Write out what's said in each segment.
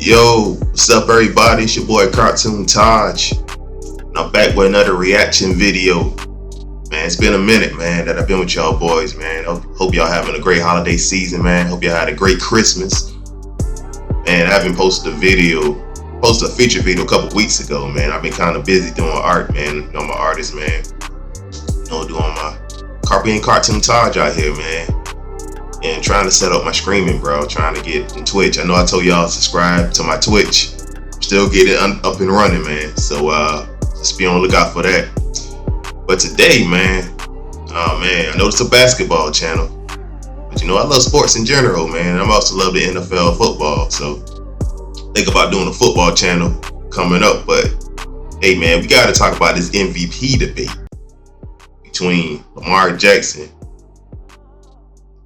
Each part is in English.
Yo, what's up everybody? It's your boy CartoonTaj. And I'm back with another reaction video. Man, it's been a minute, man, that I've been with y'all boys, man. Hope y'all having a great holiday season, man. Hope y'all had a great Christmas. Man, I haven't posted a feature video a couple weeks ago, man. I've been kind of busy doing art, man. You know, I'm an artist, man. You know, doing my CartoonTaj out here, man. And trying to set up my streaming, bro. Trying to get in Twitch. I know I told y'all to subscribe to my Twitch. I'm still getting up and running, man. So just be on the lookout for that. But today, man, oh man, I know it's a basketball channel, but you know I love sports in general, man. I also love the NFL football. So think about doing a football channel coming up. But hey, man, we got to talk about this MVP debate between Lamar Jackson.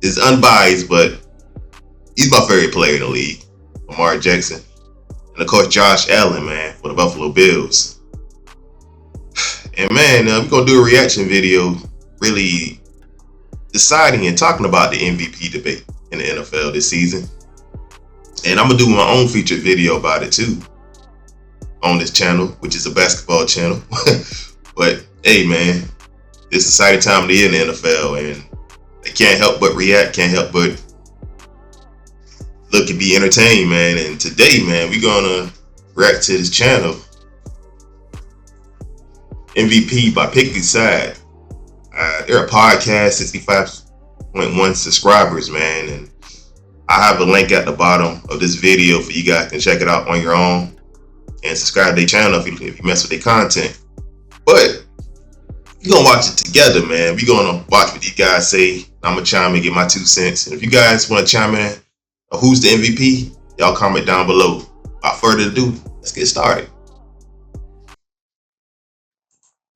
Is unbiased, but he's my favorite player in the league, Lamar Jackson. And of course, Josh Allen, man, for the Buffalo Bills. And man, we're going to do a reaction video really deciding and talking about the MVP debate in the NFL this season. And I'm going to do my own featured video about it too on this channel, which is a basketball channel. But hey, man, it's an exciting time of the year in the NFL, and I can't help but react, can't help but look and be entertained, man. And today, man, we're gonna react to this channel, MVP by Picking Side. They're a podcast, 65.1 subscribers, man. And I have a link at the bottom of this video for you guys to check it out on your own and subscribe to their channel if you mess with their content. But we're gonna watch it together, man. We're gonna watch what these guys say. I'm gonna chime in, get my 2 cents. And if you guys want to chime in who's the MVP, y'all comment down below. Without further ado, let's get started.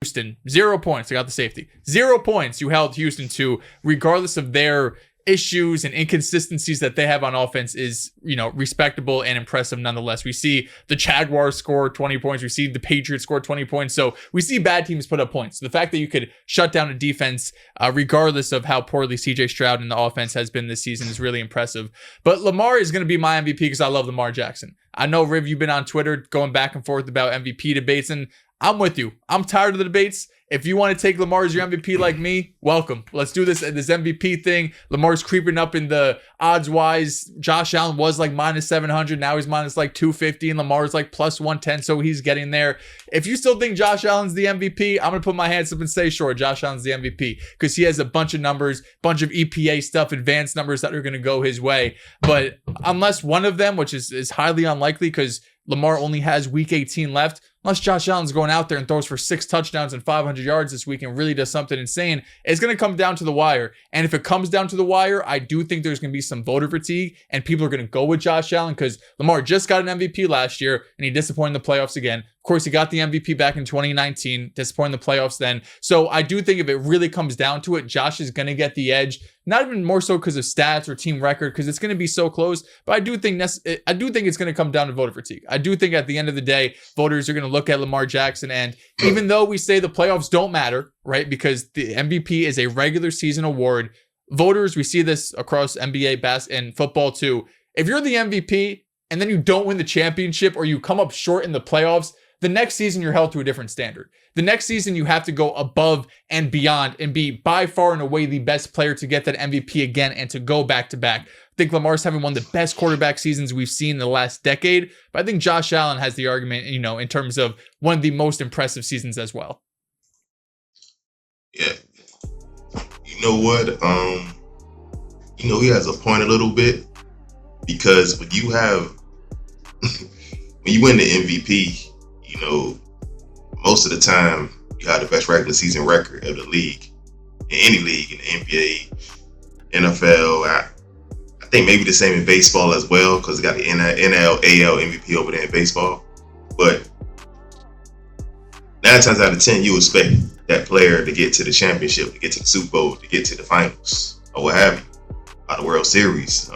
Houston, 0 points. I got the safety. 0 points you held Houston to, regardless of their issues and inconsistencies that they have on offense, is, you know, respectable and impressive nonetheless. We see the Jaguars score 20 points. We see the Patriots score 20 points. So we see bad teams put up points. The fact that you could shut down a defense, regardless of how poorly CJ Stroud and the offense has been this season, is really impressive. But Lamar is going to be my MVP because I love Lamar Jackson. I know, Riv, you've been on Twitter going back and forth about MVP debates, and I'm with you. I'm tired of the debates. If you want to take Lamar as your MVP like me, welcome. Let's do this MVP thing. Lamar's creeping up in the odds-wise. Josh Allen was like minus 700. Now he's minus like 250, and Lamar's like plus 110, so he's getting there. If you still think Josh Allen's the MVP, I'm going to put my hands up and say, sure, Josh Allen's the MVP, because he has a bunch of numbers, bunch of EPA stuff, advanced numbers that are going to go his way. But unless one of them, which is highly unlikely because Lamar only has week 18 left, unless Josh Allen's going out there and throws for 6 touchdowns and 500 yards this week and really does something insane, it's going to come down to the wire. And if it comes down to the wire, I do think there's going to be some voter fatigue and people are going to go with Josh Allen because Lamar just got an MVP last year and he disappointed in the playoffs again. Of course, he got the MVP back in 2019, disappointed in the playoffs then. So I do think if it really comes down to it, Josh is going to get the edge. Not even more so because of stats or team record, because it's going to be so close. But I do think it's going to come down to voter fatigue. I do think at the end of the day, voters are going to look at Lamar Jackson. And even though we say the playoffs don't matter, right, because the MVP is a regular season award, voters, we see this across NBA, basketball, and football too. If you're the MVP and then you don't win the championship or you come up short in the playoffs, the next season you're held to a different standard. The next season you have to go above and beyond and be by far and away the best player to get that MVP again and to go back to back. I think Lamar's having one of the best quarterback seasons we've seen in the last decade, but I think Josh Allen has the argument, you know, in terms of one of the most impressive seasons as well. Yeah. You know what? You know, he has a point a little bit, because when you win the MVP, you know, most of the time you have the best regular season record of the league, in any league, in the NBA, NFL. I think maybe the same in baseball as well, because it got the NL, AL MVP over there in baseball. But 9 times out of 10, you expect that player to get to the championship, to get to the Super Bowl, to get to the finals, or what have you, or the World Series.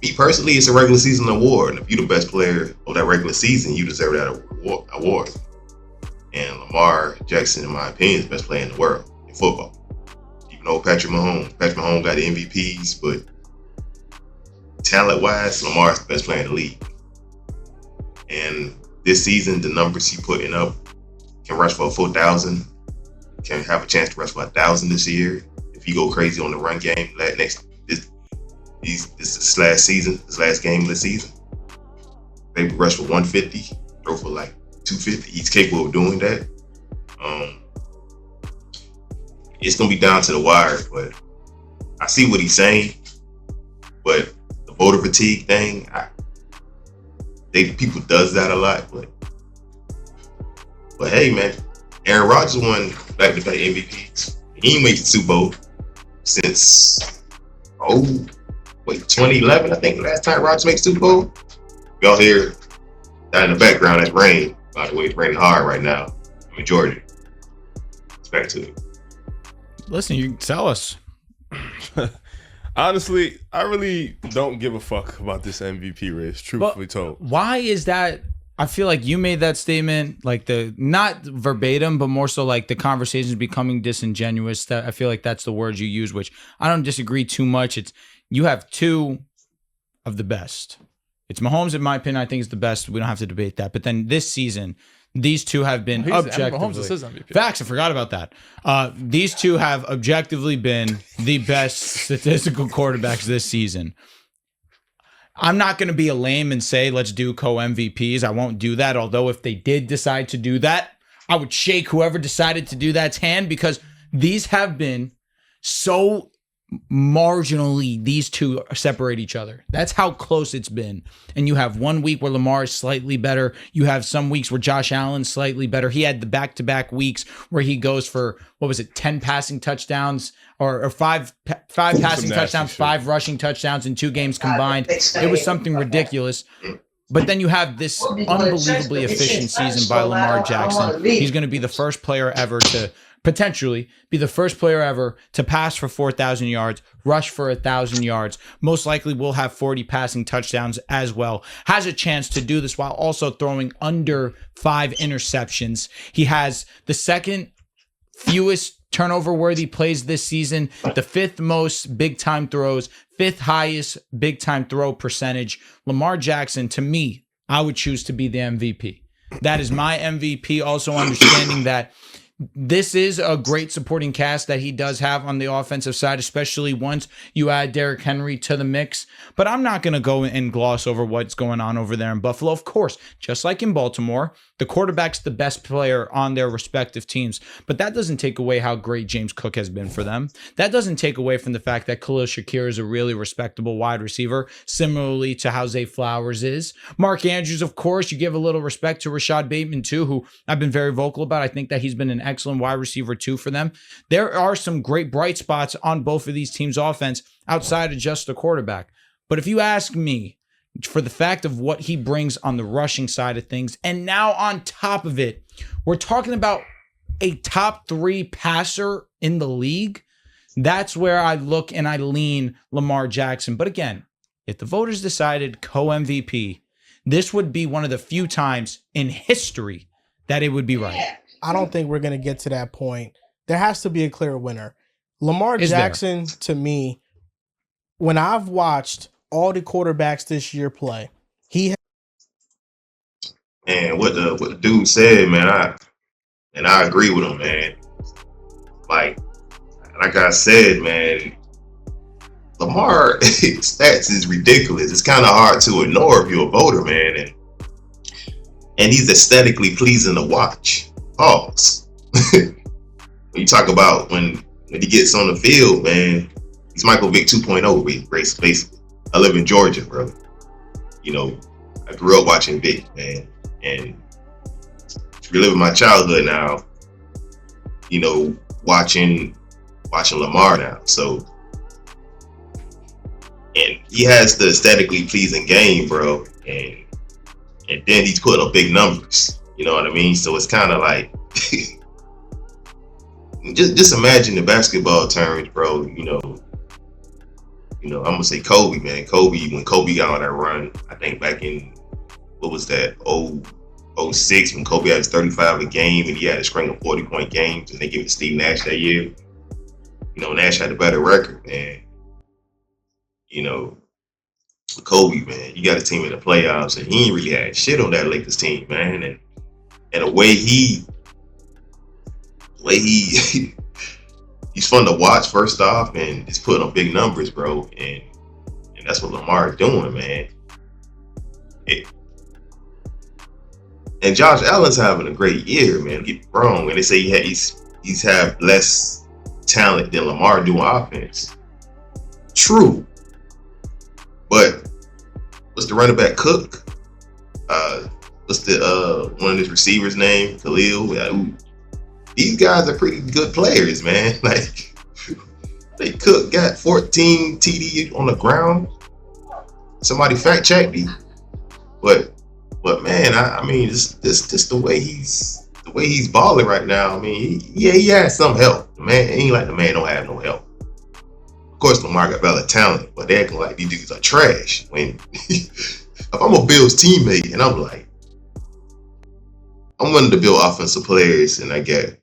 Me personally, it's a regular season award, and if you're the best player of that regular season, you deserve that award. And Lamar Jackson, in my opinion, is the best player in the world in football. Even though Patrick Mahomes got the MVPs, but talent-wise, Lamar's the best player in the league. And this season, the numbers he putting up, can rush for a full 1,000, can have a chance to rush for 1,000 this year. If he go crazy on the run game, this last season, this last game of the season, maybe rush for 150, throw for like 250. He's capable of doing that. It's gonna be down to the wire, but I see what he's saying. But the voter fatigue thing, people does that a lot. But hey, man, Aaron Rodgers won back-to-back MVPs. He ain't made the Super Bowl since 2011. I think the last time Rodgers made the Super Bowl. Y'all hear that in the background? That's rain. By the way, it's raining hard right now. I'm in Georgia. It's back to it. Listen, you tell us. Honestly, I really don't give a fuck about this MVP race, truthfully told. Why is that? I feel like you made that statement, like not verbatim, but more so like the conversation is becoming disingenuous. That I feel like that's the word you use, which I don't disagree too much. You have two of the best. It's Mahomes, in my opinion, I think is the best. We don't have to debate that. But then this season, these two have been objectively. Mahomes is his MVP. Facts, I forgot about that. These two have objectively been the best statistical quarterbacks this season. I'm not going to be a lame and say, let's do co-MVPs. I won't do that. Although if they did decide to do that, I would shake whoever decided to do that's hand, because these have been so marginally, these two separate each other. That's how close it's been. And you have 1 week where Lamar is slightly better. You have some weeks where Josh Allen's slightly better. He had the back-to-back weeks where he goes for, 10 passing touchdowns or five passing touchdowns, 5 rushing touchdowns in 2 games combined. It was something ridiculous. But then you have this unbelievably efficient season by Lamar Jackson. He's going to be the first player ever to potentially be the first player ever to pass for 4,000 yards, rush for 1,000 yards. Most likely will have 40 passing touchdowns as well. Has a chance to do this while also throwing under 5 interceptions. He has the second fewest turnover-worthy plays this season, the 5th most big-time throws, 5th highest big-time throw percentage. Lamar Jackson, to me, I would choose to be the MVP. That is my MVP, also understanding that this is a great supporting cast that he does have on the offensive side, especially once you add Derrick Henry to the mix. But I'm not going to go and gloss over what's going on over there in Buffalo. Of course, just like in Baltimore, the quarterback's the best player on their respective teams. But that doesn't take away how great James Cook has been for them. That doesn't take away from the fact that Khalil Shakir is a really respectable wide receiver, similarly to how Zay Flowers is. Mark Andrews, of course, you give a little respect to Rashad Bateman too, who I've been very vocal about. I think that he's been an excellent wide receiver too for them. There are some great bright spots on both of these teams' offense outside of just the quarterback. But if you ask me, for the fact of what he brings on the rushing side of things, and now on top of it, we're talking about a top 3 passer in the league. That's where I look and I lean Lamar Jackson. But again, if the voters decided co-MVP, this would be one of the few times in history that it would be right. I don't think we're going to get to that point. There has to be a clear winner. Lamar Jackson, to me, when I've watched all the quarterbacks this year play, Man, what the dude said, man, I agree with him, man. Like I said, man, Lamar stats is ridiculous. It's kind of hard to ignore if you're a voter, man, and he's aesthetically pleasing to watch. Pause. When you talk about when he gets on the field, man, he's Michael Vick 2.0 race, basically. I live in Georgia, brother. You know, I grew up watching Vick, man, and reliving my childhood now, you know, watching Lamar now. So, and he has the aesthetically pleasing game, bro, and then he's putting up big numbers. You know what I mean? So it's kind of like, just imagine the basketball terms, bro. You know, I'm gonna say Kobe, man. When Kobe got on that run, I think back in, what was that, 06, when Kobe had his 35 a game and he had a string of 40-point games, and they gave it to Steve Nash that year. You know, Nash had a better record, man. You know, Kobe, man, you got a team in the playoffs, and he ain't really had shit on that Lakers team, man. And the way he's fun to watch, first off, and just putting up big numbers, bro. And that's what Lamar is doing, man. And Josh Allen's having a great year, man. Get me wrong. And they say he's have less talent than Lamar doing offense. True. But what's the running back Cook? What's the one of his receivers name? Khalil. These guys are pretty good players, man. Like they Cook got 14 TD on the ground. Somebody fact check me. But man, I mean, this the way he's balling right now. I mean, he has some help. The man ain't like the man don't have no help. Of course, Lamar got valid talent, but they acting like these dudes are trash. When if I'm a Bills teammate and I'm wanting to build offensive players, and I get,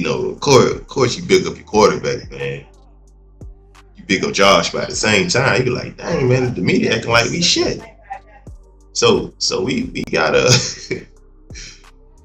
of course you big up your quarterback, man. You big up Josh, but at the same time, you be like, dang, man, the media acting like we shit. So we gotta,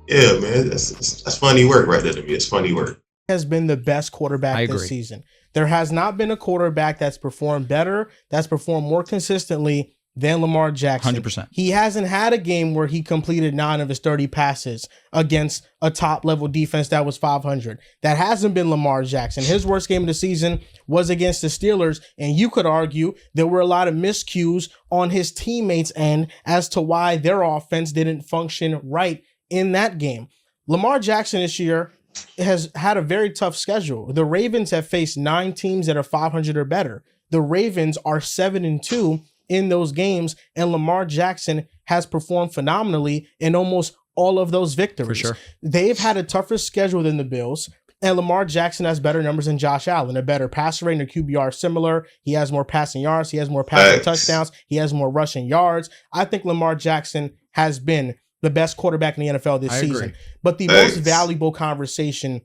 yeah, man, that's funny work right there to me. It's funny work. Has been the best quarterback this season. There has not been a quarterback that's performed better, that's performed more consistently than Lamar Jackson. 100%. He hasn't had a game where he completed 9 of his 30 passes against a top-level defense that was 500. That hasn't been Lamar Jackson. His worst game of the season was against the Steelers, and you could argue there were a lot of miscues on his teammates' end as to why their offense didn't function right in that game. Lamar Jackson this year has had a very tough schedule. The Ravens have faced 9 teams that are 500 or better. The Ravens are 7-2 in those games, and Lamar Jackson has performed phenomenally in almost all of those victories. For sure. They've had a tougher schedule than the Bills, and Lamar Jackson has better numbers than Josh Allen, a better passer rate and their QBR similar. He has more passing yards. He has more passing touchdowns. He has more rushing yards. I think Lamar Jackson has been the best quarterback in the NFL this season. Agree. But the most valuable conversation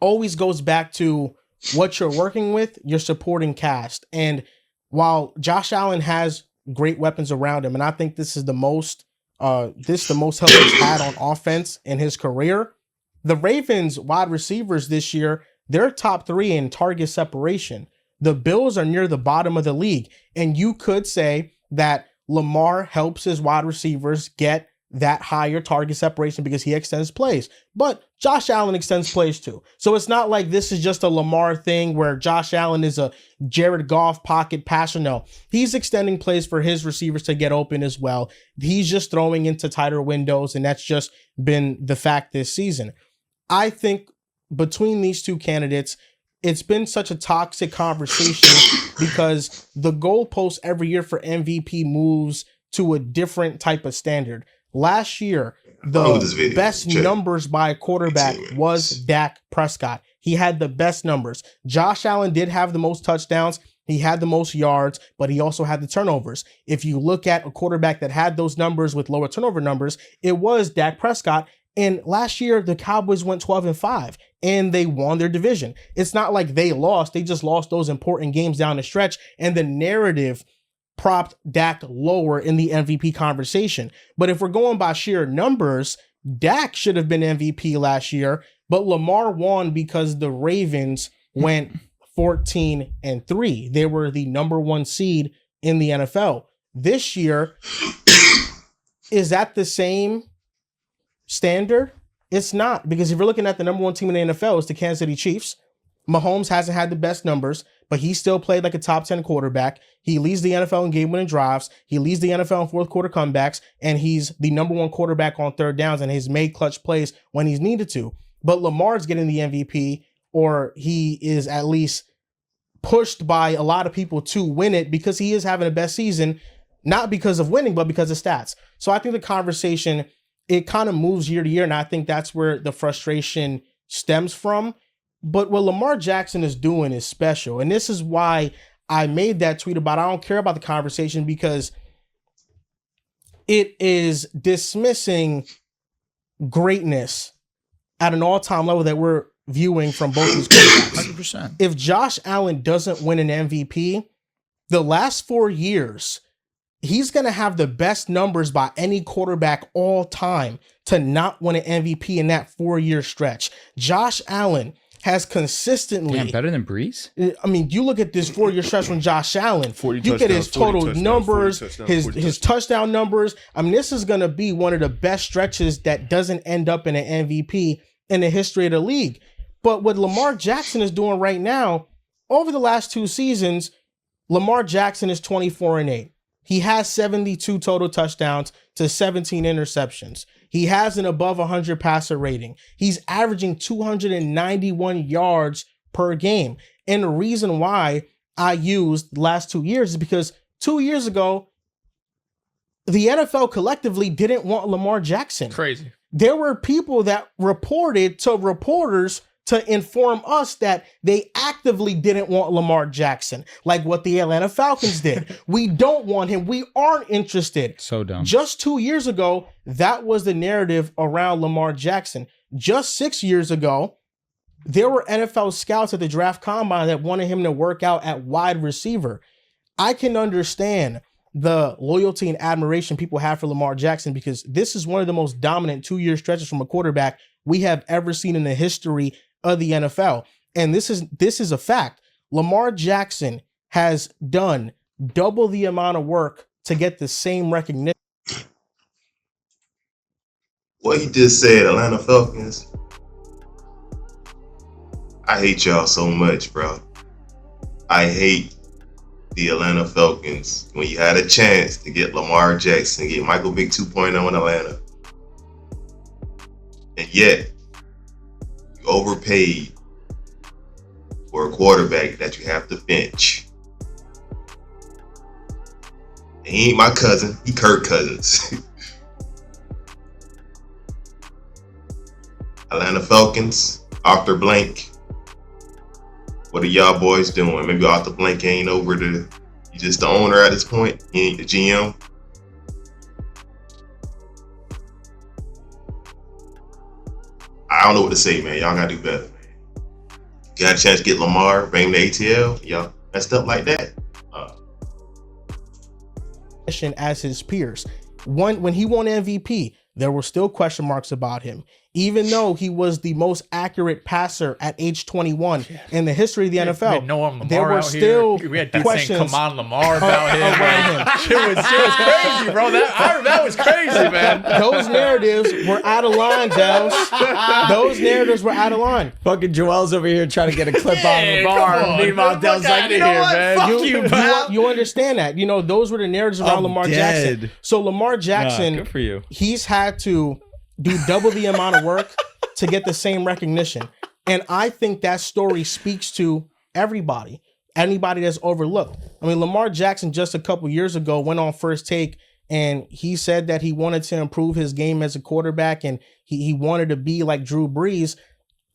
always goes back to what you're working with, your supporting cast. And while Josh Allen has great weapons around him, and I think this is the most help he's had on offense in his career, the Ravens wide receivers this year, they're top 3 in target separation. The Bills are near the bottom of the league. And you could say that Lamar helps his wide receivers get that higher target separation because he extends plays. But Josh Allen extends plays too. So it's not like this is just a Lamar thing where Josh Allen is a Jared Goff pocket passer. No, he's extending plays for his receivers to get open as well. He's just throwing into tighter windows, and that's just been the fact this season. I think between these two candidates, it's been such a toxic conversation because the goalpost every year for MVP moves to a different type of standard. Last year, the best numbers by a quarterback was Dak Prescott. He had the best numbers. Josh Allen did have the most touchdowns. He had the most yards, but he also had the turnovers. If you look at a quarterback that had those numbers with lower turnover numbers, it was Dak Prescott. And last year, the Cowboys went 12-5, and they won their division. It's not like they lost. They just lost those important games down the stretch, and the narrative propped Dak lower in the MVP conversation. But if we're going by sheer numbers, Dak should have been MVP last year, but Lamar won because the Ravens went 14-3. They were the number 1 seed in the NFL. This year, is that the same standard? It's not, because if you're looking at the number 1 team in the NFL, it's the Kansas City Chiefs. Mahomes hasn't had the best numbers, but he still played like a top 10 quarterback. He leads the NFL in game-winning drives. He leads the NFL in fourth-quarter comebacks, and he's the number 1 quarterback on third downs, and he's made clutch plays when he's needed to. But Lamar's getting the MVP, or he is at least pushed by a lot of people to win it because he is having the best season, not because of winning, but because of stats. So I think the conversation, it kind of moves year to year, and I think that's where the frustration stems from. But what Lamar Jackson is doing is special. And this is why I made that tweet about I don't care about the conversation, because it is dismissing greatness at an all-time level that we're viewing from both these quarterbacks. 100%. If Josh Allen doesn't win an MVP, the last 4 years, he's going to have the best numbers by any quarterback all time to not win an MVP in that 4-year stretch. Josh Allen has consistently... Damn, better than Breeze? I mean, you look at this 4-year stretch from Josh Allen, you get his total numbers, his touchdown numbers. I mean, this is going to be one of the best stretches that doesn't end up in an MVP in the history of the league. But what Lamar Jackson is doing right now, over the last 2 seasons, Lamar Jackson is 24-8. He has 72 total touchdowns to 17 interceptions. He has an above 100 passer rating. He's averaging 291 yards per game. And the reason why I used the last 2 years is because 2 years ago, the NFL collectively didn't want Lamar Jackson. Crazy. There were people that reported to reporters to inform us that they actively didn't want Lamar Jackson, like what the Atlanta Falcons did. We don't want him. We aren't interested. So dumb. Just 2 years ago, that was the narrative around Lamar Jackson. Just 6 years ago, there were NFL scouts at the draft combine that wanted him to work out at wide receiver. I can understand the loyalty and admiration people have for Lamar Jackson because this is one of the most dominant 2-year stretches from a quarterback we have ever seen in the history of the NFL. And this is a fact. Lamar Jackson has done double the amount of work to get the same recognition. What he just said, Atlanta Falcons. I hate y'all so much, bro. I hate the Atlanta Falcons when you had a chance to get Lamar Jackson, get Michael Vick 2.0 in Atlanta. And yet, you overpaid for a quarterback that you have to bench. And he ain't my cousin, he Kirk Cousins. Atlanta Falcons, Arthur Blank. What are y'all boys doing? Maybe Arthur Blank ain't over you just the owner at this point. He ain't the GM. I don't know what to say, man. Y'all gotta do better, man. Got a chance to get Lamar, bring him to ATL. Y'all messed up like that. As his peers. When he won MVP, there were still question marks about him. Even though he was the most accurate passer at age 21 in the history of the NFL, there were still questions. Saying, "Come on, Lamar," about him. Shit was crazy, bro. That was crazy, man. Those narratives were out of line, Dels. Those narratives were out of line. Fucking Joel's over here trying to get a clip on Lamar. Meanwhile, Dels like, you know what? man. Fuck you, pal. You understand that? You know, those were the narratives around Lamar Jackson. So Lamar Jackson, good for you. He's had to do double the amount of work to get the same recognition. And I think that story speaks to everybody, anybody that's overlooked. I mean, Lamar Jackson just a couple years ago went on First Take and he said that he wanted to improve his game as a quarterback and he wanted to be like Drew Brees.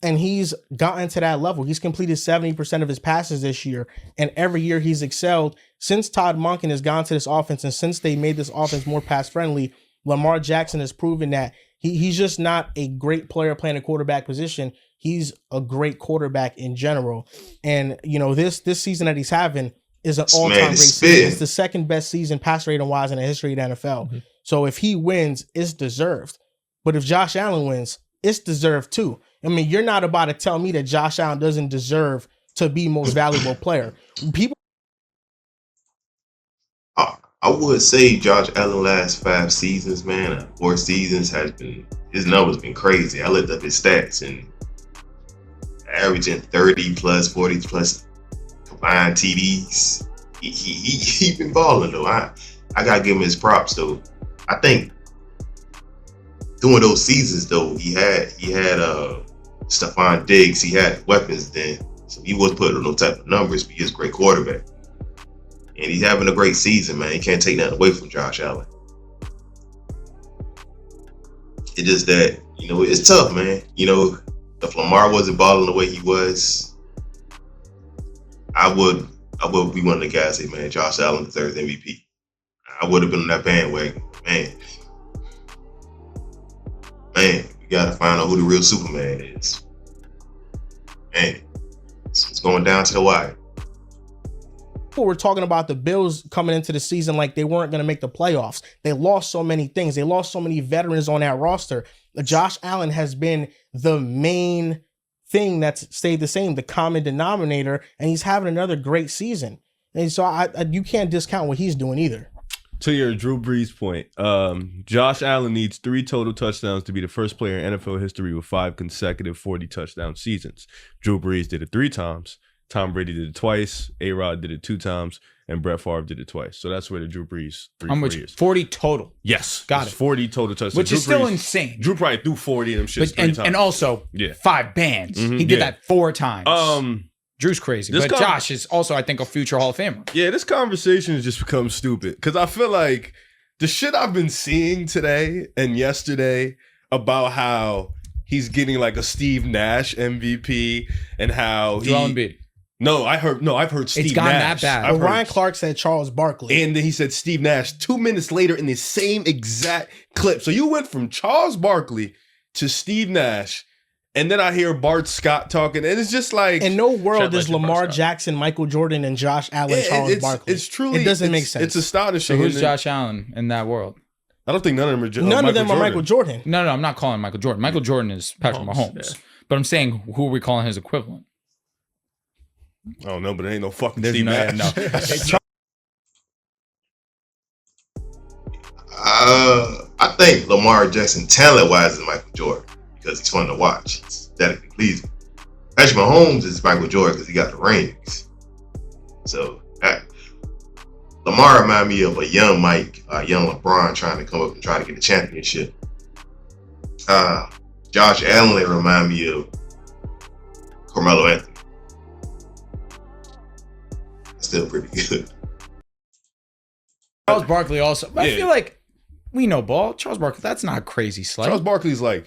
And he's gotten to that level. He's completed 70% of his passes this year. And every year he's excelled. Since Todd Monken has gone to this offense and since they made this offense more pass friendly, Lamar Jackson has proven that he's just not a great player playing a quarterback position. He's a great quarterback in general. And, you know, this season that he's having is an all-time great season. It's the second best season pass rating-wise in the history of the NFL. Mm-hmm. So if he wins, it's deserved. But if Josh Allen wins, it's deserved too. I mean, you're not about to tell me that Josh Allen doesn't deserve to be most valuable player. People. I would say Josh Allen last 5 seasons, man, 4 seasons his numbers been crazy. I looked up his stats and averaging 30 plus, 40 plus combined TDs. He been balling though. I gotta give him his props though. I think during those seasons though, he had Stephon Diggs, he had weapons then, so he was putting on those type of numbers, but he's a great quarterback. And he's having a great season, man. You can't take that away from Josh Allen. It's just that, you know, it's tough, man. You know, if Lamar wasn't balling the way he was, I would be one of the guys say, man, Josh Allen deserves MVP. I would have been on that bandwagon. Man, we gotta find out who the real Superman is. Man, it's going down to the wire. People were talking about the Bills coming into the season like they weren't going to make the playoffs. They lost so many things. They lost so many veterans on that roster. Josh Allen has been the main thing that's stayed the same, the common denominator, and he's having another great season. And so you can't discount what he's doing either. To your Drew Brees point, Josh Allen needs 3 total touchdowns to be the first player in NFL history with 5 consecutive 40-touchdown seasons. Drew Brees did it 3 times. Tom Brady did it twice. A-Rod did it 2 times. And Brett Favre did it twice. So that's where the Drew Brees 3 years. 40 total. Yes. Got it. 40 total touchdowns. Which Drew is still Brees, insane. Drew probably threw 40 of them shits 3 times. And also, 5 bands. He did that 4 times. Drew's crazy. But Josh is also, I think, a future Hall of Famer. Yeah, this conversation has just become stupid. Because I feel like the shit I've been seeing today and yesterday about how he's getting like a Steve Nash MVP and how Joel Embiid. I've heard Steve Nash. It's gone that bad. Well, Ryan Clark said Charles Barkley. And then he said Steve Nash 2 minutes later in the same exact clip. So you went from Charles Barkley to Steve Nash. And then I hear Bart Scott talking, and it's just like... In no world is Lamar Jackson, Michael Jordan, and Josh Allen Charles Barkley. It's truly... It doesn't make sense. It's astonishing. So who's Josh Allen in that world? I don't think none of them are None of them are Michael Jordan. No, I'm not calling Michael Jordan. Michael Jordan is Patrick Mahomes. Yeah. But I'm saying, who are we calling his equivalent? I don't know, but it ain't no fucking Steve Nash. No. I think Lamar Jackson, talent-wise, is Michael Jordan because he's fun to watch. It's aesthetically pleasing. Patrick Mahomes is Michael Jordan because he got the rings. So Lamar remind me of a young Mike, young LeBron trying to come up and try to get a championship. Josh Allen remind me of Carmelo Anthony. Still pretty good. Charles Barkley also. I feel like we know ball. Charles Barkley, that's not a crazy slight. Charles Barkley's like...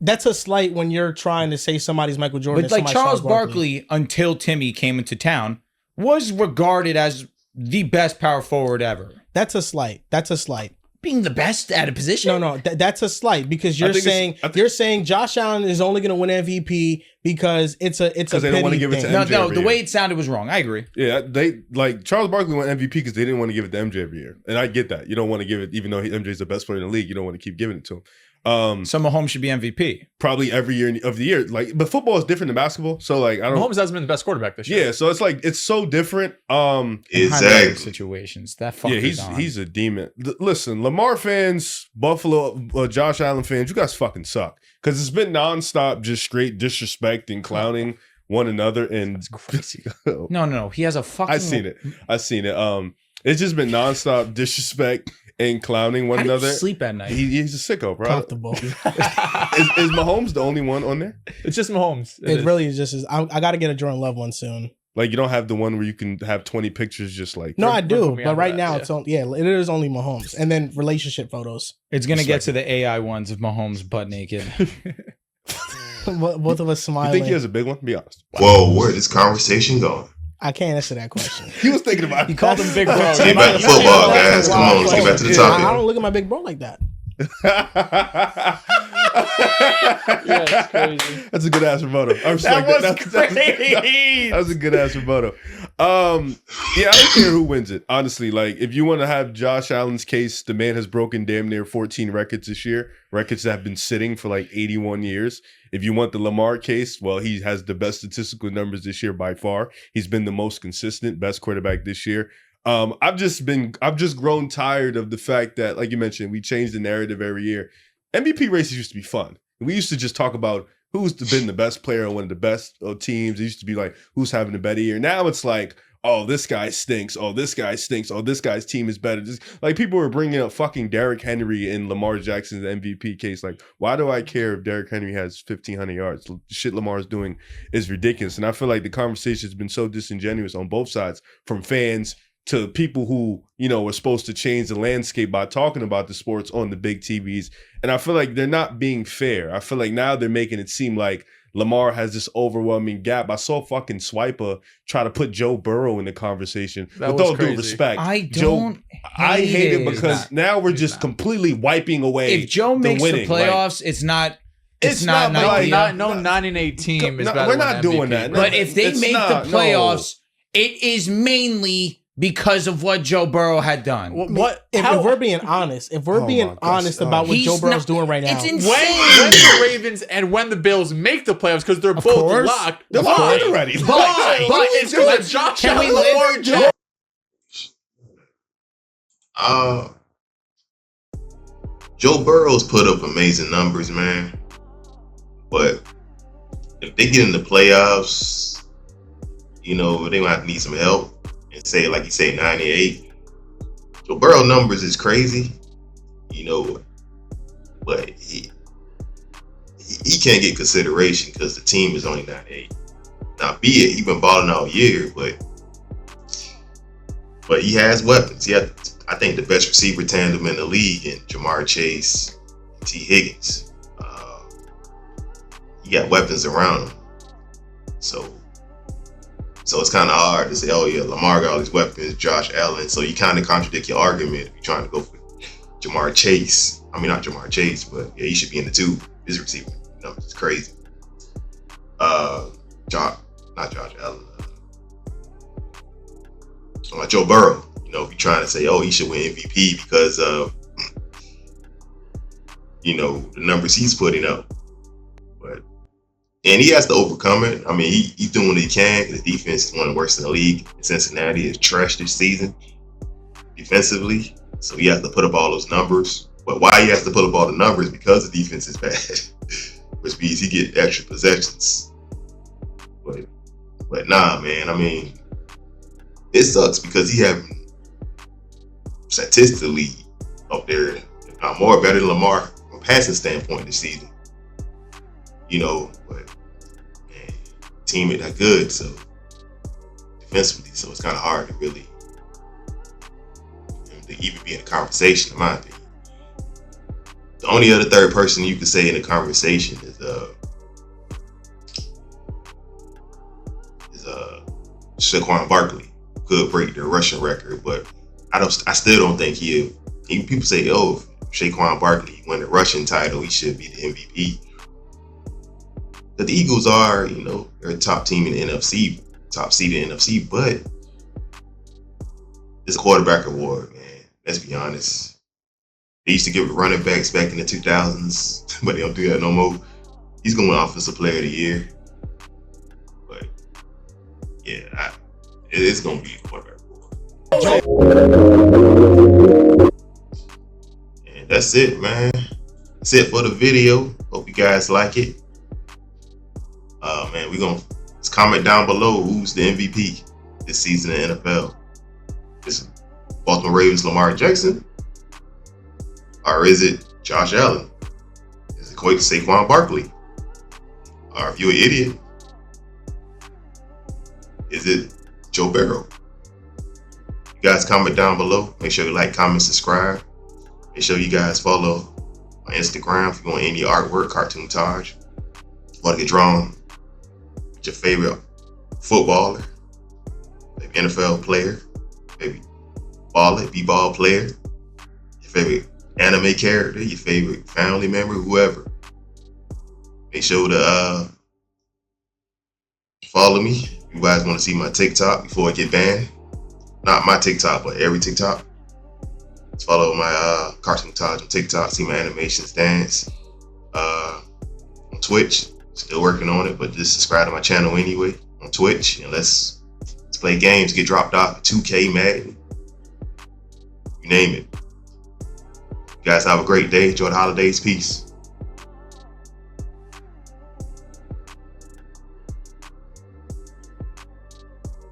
That's a slight when you're trying to say somebody's Michael Jordan. But like Charles Barkley, until Timmy came into town, was regarded as the best power forward ever. That's a slight. That's a slight. Being the best at a position? No, that's a slight because you're saying Josh Allen is only going to win MVP because it's a they don't want to give it to MJ. No, the way it sounded was wrong. I agree. Yeah, they like Charles Barkley won MVP because they didn't want to give it to MJ every year, and I get that. You don't want to give it, even though MJ's the best player in the league. You don't want to keep giving it to him. So Mahomes should be MVP probably every year of the year. Like, but football is different than basketball. So like, Mahomes hasn't been the best quarterback this year. Yeah, so it's like it's so different. Exactly. Situations that fucker. Yeah, he's a demon. Listen, Lamar fans, Buffalo, Josh Allen fans, you guys fucking suck because it's been nonstop, just straight disrespect and clowning one another. And that's crazy. No, he has a fucking. I seen it. It's just been nonstop disrespect and clowning one another. Do you sleep at night? He's a sicko, bro. Comfortable. is Mahomes the only one on there? It's just Mahomes. It really is just. I got to get a Jordan Love one soon. Like you don't have the one where you can have 20 pictures just like. No, I do, but right now it's on. Yeah, it is only Mahomes, and then relationship photos. It's gonna get to the AI ones of Mahomes butt naked. Both of us smiling. You think he has a big one? Be honest. Whoa, where is this conversation going? I can't answer that question. He was thinking about it. You called him big bro. Let's get back to football, guys. Come on, let's get back to the topic. I don't look at my big bro like that. Yeah, it's crazy. That's a good ass rebuttal. I respect that. That was a good ass rebuttal. Yeah, I don't care who wins it. Honestly, like if you want to have Josh Allen's case, the man has broken damn near 14 records this year. Records that have been sitting for like 81 years. If you want the Lamar case, well, he has the best statistical numbers this year by far. He's been the most consistent, best quarterback this year. I've just grown tired of the fact that, like you mentioned, we change the narrative every year. MVP races used to be fun. We used to just talk about who's been the best player on one of the best teams. It used to be like, who's having a better year. Now it's like, oh, this guy stinks. Oh, this guy stinks. Oh, this guy's team is better. Just, like people were bringing up fucking Derrick Henry in Lamar Jackson's MVP case. Like, why do I care if Derrick Henry has 1,500 yards? The shit Lamar's doing is ridiculous. And I feel like the conversation has been so disingenuous on both sides, from fans to people who, you know, were supposed to change the landscape by talking about the sports on the big TVs. And I feel like they're not being fair. I feel like now they're making it seem like Lamar has this overwhelming gap. I saw fucking Swiper try to put Joe Burrow in the conversation. With all due respect, I hate it because now we're just completely wiping away. If Joe makes the playoffs, it's not 9-8 team is better. We're not doing that. But if they make the playoffs it is mainly because of what Joe Burrow had done. What? If we're being honest, about what Joe Burrow's doing right now, it's insane. When the Ravens and when the Bills make the playoffs, because they're both course. locked. They're Why? locked already. But It's because of Josh Can we Allen, Lamar Jackson. Joe Burrow's put up amazing numbers, man. But if they get in the playoffs, you know, they might need some help. And say, like you say, 98. Joe Burrow numbers is crazy, you know, but he can't get consideration because the team is only 98. Now, be it, he's been balling all year, but he has weapons. He has, I think, the best receiver tandem in the league in Jamar Chase, T. Higgins. He got weapons around him. So it's kind of hard to say, oh yeah, Lamar got all these weapons, Josh Allen. So you kind of contradict your argument if you're trying to go for Jamar Chase. I mean, not Jamar Chase, but yeah, he should be in the two. His receiver numbers is crazy. Not Josh Allen. Joe Burrow. You know, if you're trying to say, oh, he should win MVP because of, you know, the numbers he's putting up. And he has to overcome it. I mean, he's doing what he can. The defense is one of the worst in the league. Cincinnati is trash this season defensively. So he has to put up all those numbers. But why he has to put up all the numbers? Because the defense is bad, which means he get extra possessions. But nah, man. I mean, it sucks because he having statistically up there, if not more, better than Lamar from a passing standpoint this season. You know, but man, team ain't that good, so defensively, so it's kind of hard to really to even be in a conversation, in my opinion. The only other third person you could say in a conversation is Saquon Barkley. Could break the rushing record, but I still don't think he'll. People say, oh, if Saquon Barkley win the rushing title, he should be the MVP. But the Eagles are, you know, they're a top team in the NFC, top seed in the NFC, but it's a quarterback award, man. Let's be honest. They used to give it running backs back in the 2000s, but they don't do that no more. He's going to win Offensive Player of the Year. But, yeah, it's going to be a quarterback award. And that's it, man. That's it for the video. Hope you guys like it. Man, let's comment down below who's the MVP this season in the NFL. Is it Baltimore Ravens Lamar Jackson? Or is it Josh Allen? Is it Saquon Barkley? Or if you're an idiot, is it Joe Burrow? You guys comment down below. Make sure you like, comment, subscribe. Make sure you guys follow my Instagram if you want any artwork, CartoonTaj. Want to get drawn? Your favorite footballer, maybe NFL player, maybe b-ball player, your favorite anime character, your favorite family member, whoever. Make sure to follow me. If you guys want to see my TikTok before I get banned. Not my TikTok, but every TikTok. Let's follow my CartoonTaj on TikTok, see my animations, dance. On Twitch. Still working on it, but just subscribe to my channel anyway on Twitch, and let's play games, get dropped off, 2K, Madden, you name it. You guys have a great day. Enjoy the holidays. Peace.